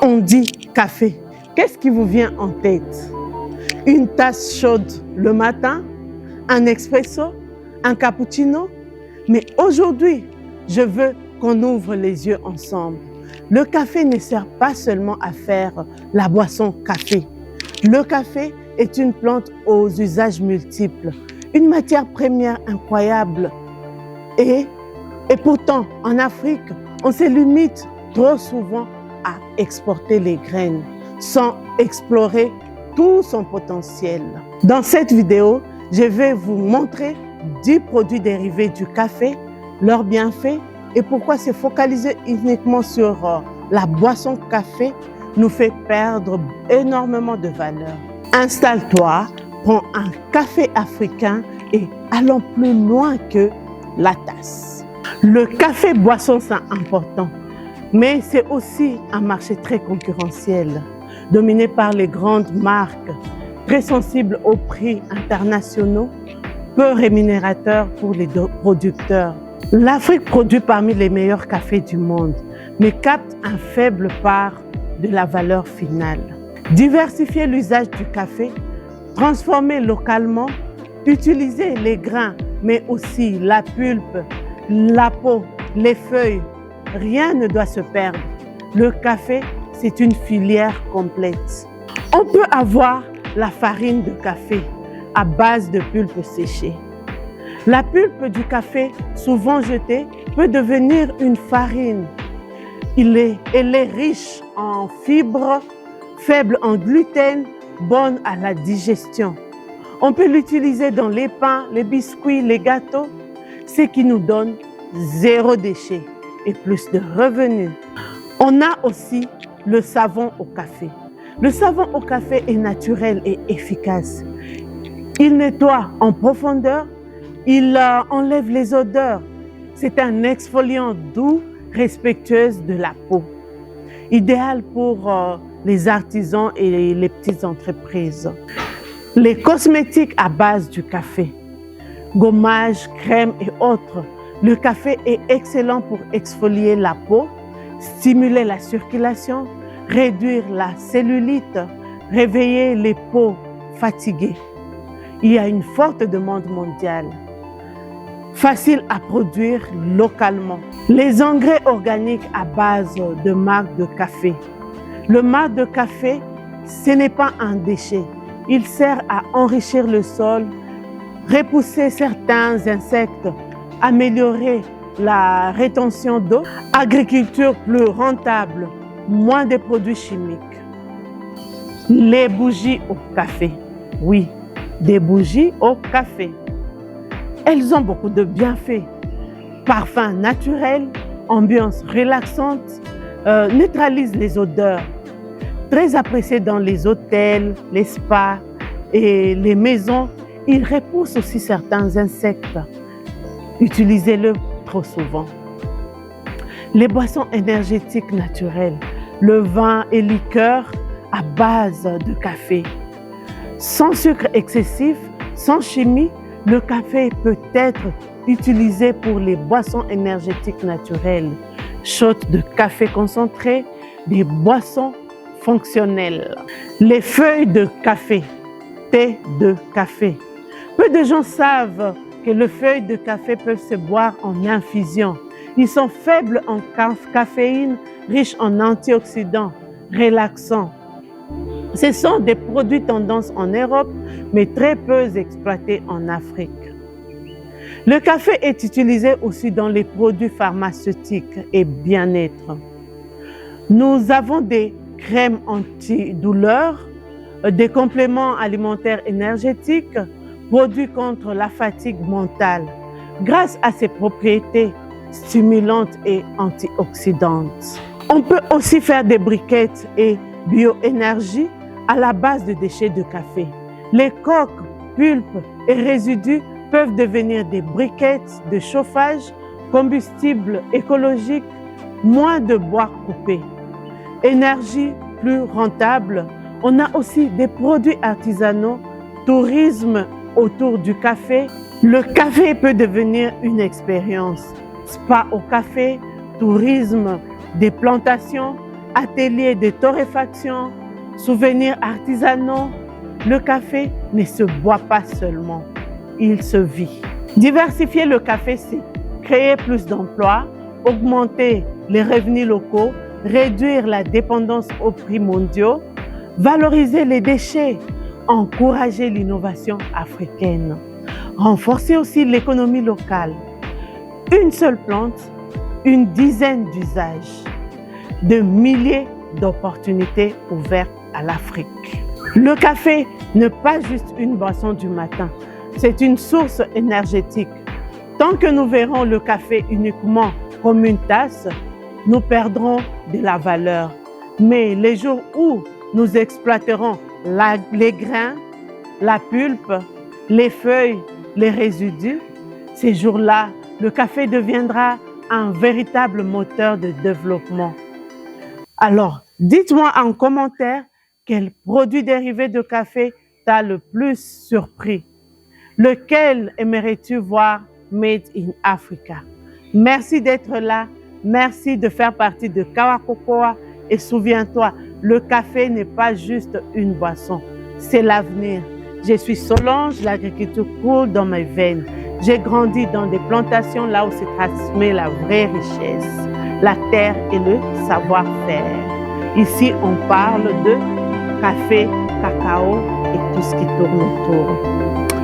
on dit café, qu'est-ce qui vous vient en tête? Une tasse chaude le matin, un expresso, un cappuccino? Mais aujourd'hui, je veux qu'on ouvre les yeux ensemble. Le café ne sert pas seulement à faire la boisson café. Le café est une plante aux usages multiples, une matière première incroyable. Et pourtant, en Afrique, on se limite trop souvent à exporter les graines sans explorer tout son potentiel. Dans cette vidéo, je vais vous montrer 10 produits dérivés du café, leurs bienfaits et pourquoi se focaliser uniquement sur la boisson café nous fait perdre énormément de valeur. Installe-toi, prends un café africain et allons plus loin que la tasse. Le café boisson, c'est important, mais c'est aussi un marché très concurrentiel, dominé par les grandes marques, très sensibles aux prix internationaux, peu rémunérateurs pour les producteurs. L'Afrique produit parmi les meilleurs cafés du monde, mais capte un faible part de la valeur finale. Diversifier l'usage du café, transformer localement, utiliser les grains, mais aussi la pulpe, la peau, les feuilles, rien ne doit se perdre. Le café, c'est une filière complète. On peut avoir la farine de café à base de pulpe séchée. La pulpe du café, souvent jetée, peut devenir une farine. Elle est riche en fibres, faible en gluten, bonne à la digestion. On peut l'utiliser dans les pains, les biscuits, les gâteaux, ce qui nous donne 0 déchet et plus de revenus. On a aussi le savon au café. Le savon au café est naturel et efficace. Il nettoie en profondeur, il enlève les odeurs. C'est un exfoliant doux, respectueux de la peau. Idéal pour les artisans et les petites entreprises. Les cosmétiques à base du café, gommage, crème et autres. Le café est excellent pour exfolier la peau, stimuler la circulation, réduire la cellulite, réveiller les peaux fatiguées. Il y a une forte demande mondiale. Facile à produire localement. Les engrais organiques à base de marc de café. Le marc de café, ce n'est pas un déchet. Il sert à enrichir le sol, repousser certains insectes, améliorer la rétention d'eau, agriculture plus rentable, moins de produits chimiques. Les bougies au café. Oui, des bougies au café. Elles ont beaucoup de bienfaits. Parfum naturel, ambiance relaxante, neutralise les odeurs. Très apprécié dans les hôtels, les spas et les maisons, il repousse aussi certains insectes. Utilisez-le trop souvent. Les boissons énergétiques naturelles, le vin et liqueurs à base de café. Sans sucre excessif, sans chimie, le café peut être utilisé pour les boissons énergétiques naturelles, shots de café concentré, des boissons fonctionnelles. Les feuilles de café, thé de café. Peu de gens savent que les feuilles de café peuvent se boire en infusion. Ils sont faibles en caféine, riches en antioxydants, relaxants. Ce sont des produits tendance en Europe, mais très peu exploités en Afrique. Le café est utilisé aussi dans les produits pharmaceutiques et bien-être. Nous avons des crèmes antidouleurs, des compléments alimentaires énergétiques, produits contre la fatigue mentale, grâce à ses propriétés stimulantes et antioxydantes. On peut aussi faire des briquettes et bioénergie à la base de déchets de café. Les coques, pulpes et résidus peuvent devenir des briquettes de chauffage, combustible écologique, moins de bois coupé. Énergie plus rentable, on a aussi des produits artisanaux, tourisme autour du café. Le café peut devenir une expérience. Spa au café, tourisme des plantations, ateliers de torréfaction, souvenirs artisanaux. Le café ne se boit pas seulement, il se vit. Diversifier le café, c'est créer plus d'emplois, augmenter les revenus locaux, réduire la dépendance aux prix mondiaux, valoriser les déchets, encourager l'innovation africaine, renforcer aussi l'économie locale. Une seule plante, une dizaine d'usages, de milliers d'opportunités ouvertes à l'Afrique. Le café n'est pas juste une boisson du matin, c'est une source énergétique. Tant que nous verrons le café uniquement comme une tasse, nous perdrons de la valeur. Mais les jours où nous exploiterons les grains, la pulpe, les feuilles, les résidus, ces jours-là, le café deviendra un véritable moteur de développement. Alors, dites-moi en commentaire quel produit dérivé de café t'a le plus surpris. Lequel aimerais-tu voir made in Africa? Merci d'être là. Merci de faire partie de Kawakokoa. Et souviens-toi, le café n'est pas juste une boisson, c'est l'avenir. Je suis Solange, l'agriculture coule dans mes veines. J'ai grandi dans des plantations là où se transmet la vraie richesse, la terre et le savoir-faire. Ici, on parle de café, cacao et tout ce qui tourne autour.